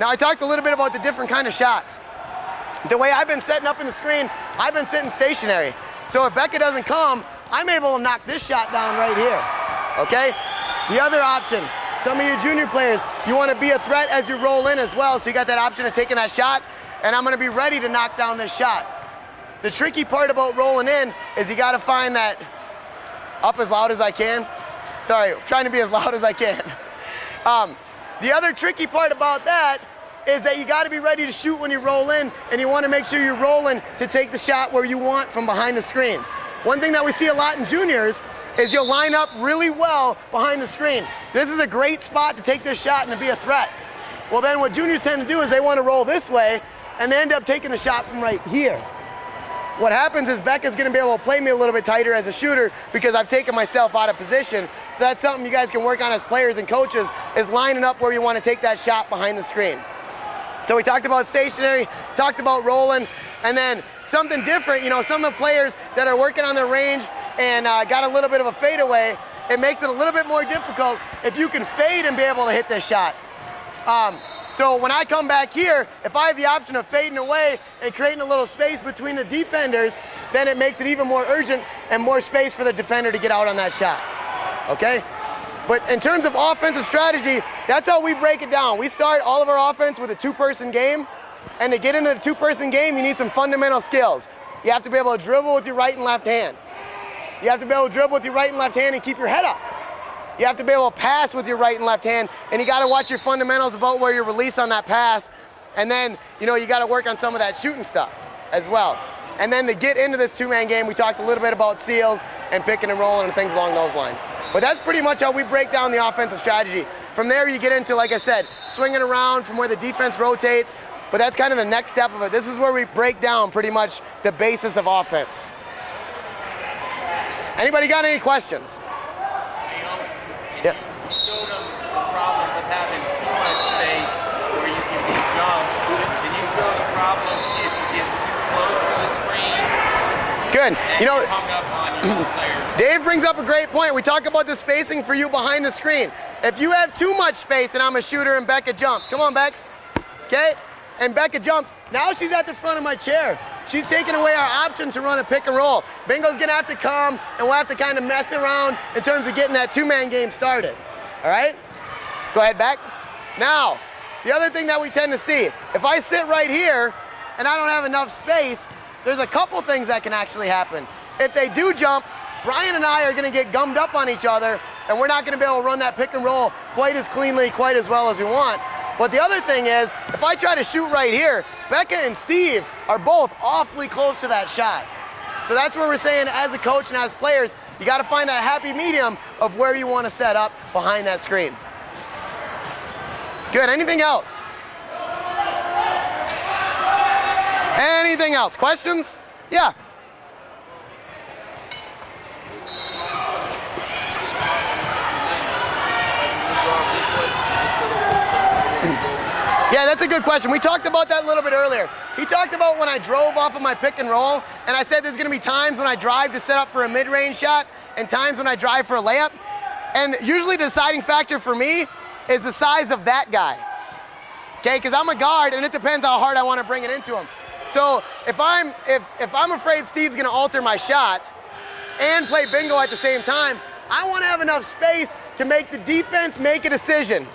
Now I talked a little bit about the different kind of shots. The way I've been setting up in the screen, I've been sitting stationary. So if Becca doesn't come, I'm able to knock this shot down right here, okay? The other option, some of you junior players, you want to be a threat as you roll in as well, so you got that option of taking that shot, and I'm going to be ready to knock down this shot. The tricky part about rolling in is you got to find that up as loud as I can. Sorry, I'm trying to be as loud as I can. The other tricky part about that is that you got to be ready to shoot when you roll in, and you want to make sure you're rolling to take the shot where you want from behind the screen. One thing that we see a lot in juniors is you'll line up really well behind the screen. This is a great spot to take this shot and to be a threat. Well, then what juniors tend to do is they want to roll this way, and they end up taking the shot from right here. What happens is Becca's going to be able to play me a little bit tighter as a shooter because I've taken myself out of position. So that's something you guys can work on as players and coaches, is lining up where you want to take that shot behind the screen. So we talked about stationary, talked about rolling, and then something different, you know, some of the players that are working on their range and got a little bit of a fadeaway, it makes it a little bit more difficult if you can fade and be able to hit this shot. So when I come back here, if I have the option of fading away and creating a little space between the defenders, then it makes it even more urgent and more space for the defender to get out on that shot, okay? But in terms of offensive strategy, that's how we break it down. We start all of our offense with a two-person game, and to get into the two-person game, you need some fundamental skills. You have to be able to dribble with your right and left hand. You have to be able to dribble with your right and left hand and keep your head up. You have to be able to pass with your right and left hand, and you got to watch your fundamentals about where you release on that pass, and then, you know, you got to work on some of that shooting stuff as well. And then to get into this two-man game, we talked a little bit about seals and picking and rolling and things along those lines. But that's pretty much how we break down the offensive strategy. From there, you get into, like I said, swinging around from where the defense rotates, but that's kind of the next step of it. This is where we break down pretty much the basis of offense. Anybody got any questions? Yeah. You showed them the problem with having too much space where you can be jumped. Can you show the problem if you get too close to the screen? Good. And you know, hung up on your players? Dave brings up a great point. We talk about the spacing for you behind the screen. If you have too much space and I'm a shooter and Becca jumps, come on, Bex. Okay? And Becca jumps. Now she's at the front of my chair. She's taking away our option to run a pick and roll. Bingo's gonna have to come, and we'll have to kind of mess around in terms of getting that two-man game started. All right? Go ahead, back. Now, the other thing that we tend to see, if I sit right here and I don't have enough space, there's a couple things that can actually happen. If they do jump, Brian and I are gonna get gummed up on each other, and we're not gonna be able to run that pick and roll quite as cleanly, quite as well as we want. But the other thing is, if I try to shoot right here, Becca and Steve are both awfully close to that shot. So that's where we're saying, as a coach and as players, you got to find that happy medium of where you want to set up behind that screen. Good. Anything else? Anything else? Questions? Yeah. Yeah, that's a good question. We talked about that a little bit earlier. He talked about when I drove off of my pick and roll, and I said there's gonna be times when I drive to set up for a mid-range shot and times when I drive for a layup. And usually the deciding factor for me is the size of that guy. Okay, because I'm a guard and it depends how hard I want to bring it into him. So if I'm afraid Steve's gonna alter my shots and play bingo at the same time, I want to have enough space to make the defense make a decision.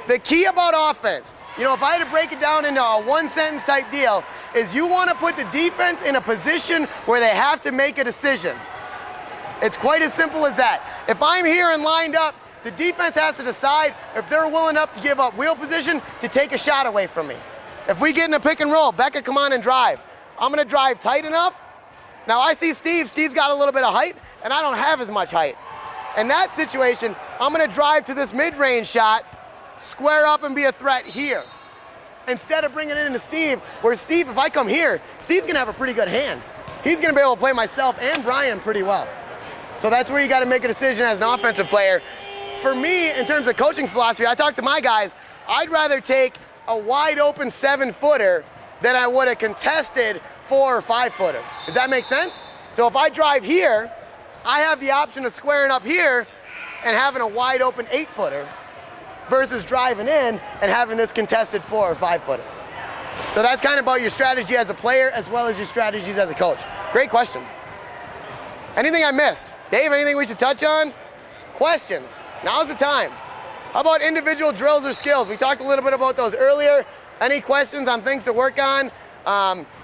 The key about offense, you know, if I had to break it down into a one-sentence type deal, is you want to put the defense in a position where they have to make a decision. It's quite as simple as that. If I'm here and lined up, the defense has to decide if they're willing enough to give up wheel position to take a shot away from me. If we get in a pick and roll, Becca, come on and drive. I'm going to drive tight enough. Now I see Steve's got a little bit of height, and I don't have as much height. In that situation, I'm going to drive to this mid-range shot, square up and be a threat here, instead of bringing it into Steve, where Steve, if I come here, Steve's gonna have a pretty good hand. He's gonna be able to play myself and Brian pretty well. So that's where you gotta make a decision as an offensive player. For me, in terms of coaching philosophy, I talk to my guys, I'd rather take a wide open 7-footer than I would a contested 4 or 5-footer. Does that make sense? So if I drive here, I have the option of squaring up here and having a wide open 8-footer. versus driving in and having this contested 4 or 5 footer. So that's kind of about your strategy as a player as well as your strategies as a coach. Great question. Anything I missed? Dave, anything we should touch on? Questions? Now's the time. How about individual drills or skills? We talked a little bit about those earlier. Any questions on things to work on?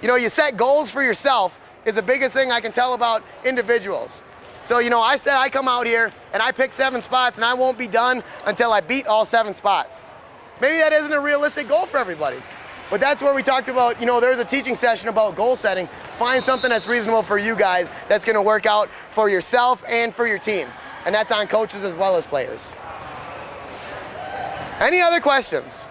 You know, you set goals for yourself is the biggest thing I can tell about individuals. So, you know, I said I come out here and I pick 7 spots and I won't be done until I beat all 7 spots. Maybe that isn't a realistic goal for everybody. But that's where we talked about, you know, there's a teaching session about goal setting. Find something that's reasonable for you guys that's going to work out for yourself and for your team. And that's on coaches as well as players. Any other questions?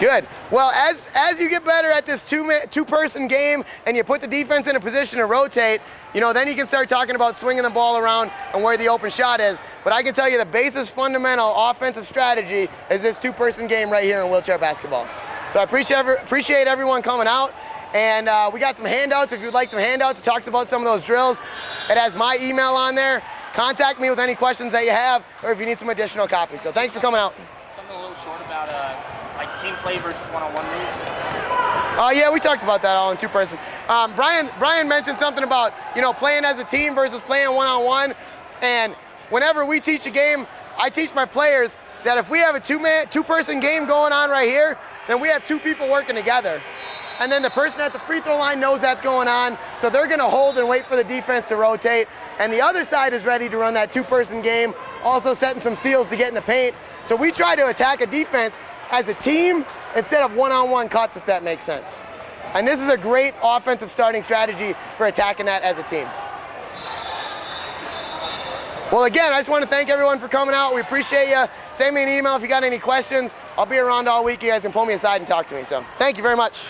Good. Well, as you get better at this two-person game and you put the defense in a position to rotate, you know, then you can start talking about swinging the ball around and where the open shot is. But I can tell you the basis fundamental offensive strategy is this two-person game right here in wheelchair basketball. So I appreciate everyone coming out. And we got some handouts. If you'd like some handouts, it talks about some of those drills. It has my email on there. Contact me with any questions that you have or if you need some additional copies. So thanks for coming out. Something a little short about like team play versus one-on-one moves. Oh yeah, we talked about that all in two-person. Brian mentioned something about, you know, playing as a team versus playing one-on-one. And whenever we teach a game, I teach my players that if we have a two-person game going on right here, then we have 2 people working together. And then the person at the free throw line knows that's going on, so they're gonna hold and wait for the defense to rotate. And the other side is ready to run that two-person game, also setting some seals to get in the paint. So we try to attack a defense as a team instead of one-on-one cuts, if that makes sense. And this is a great offensive starting strategy for attacking that as a team. Well, again, I just want to thank everyone for coming out. We appreciate you. Send me an email if you got any questions. I'll be around all week. You guys can pull me aside and talk to me. So thank you very much.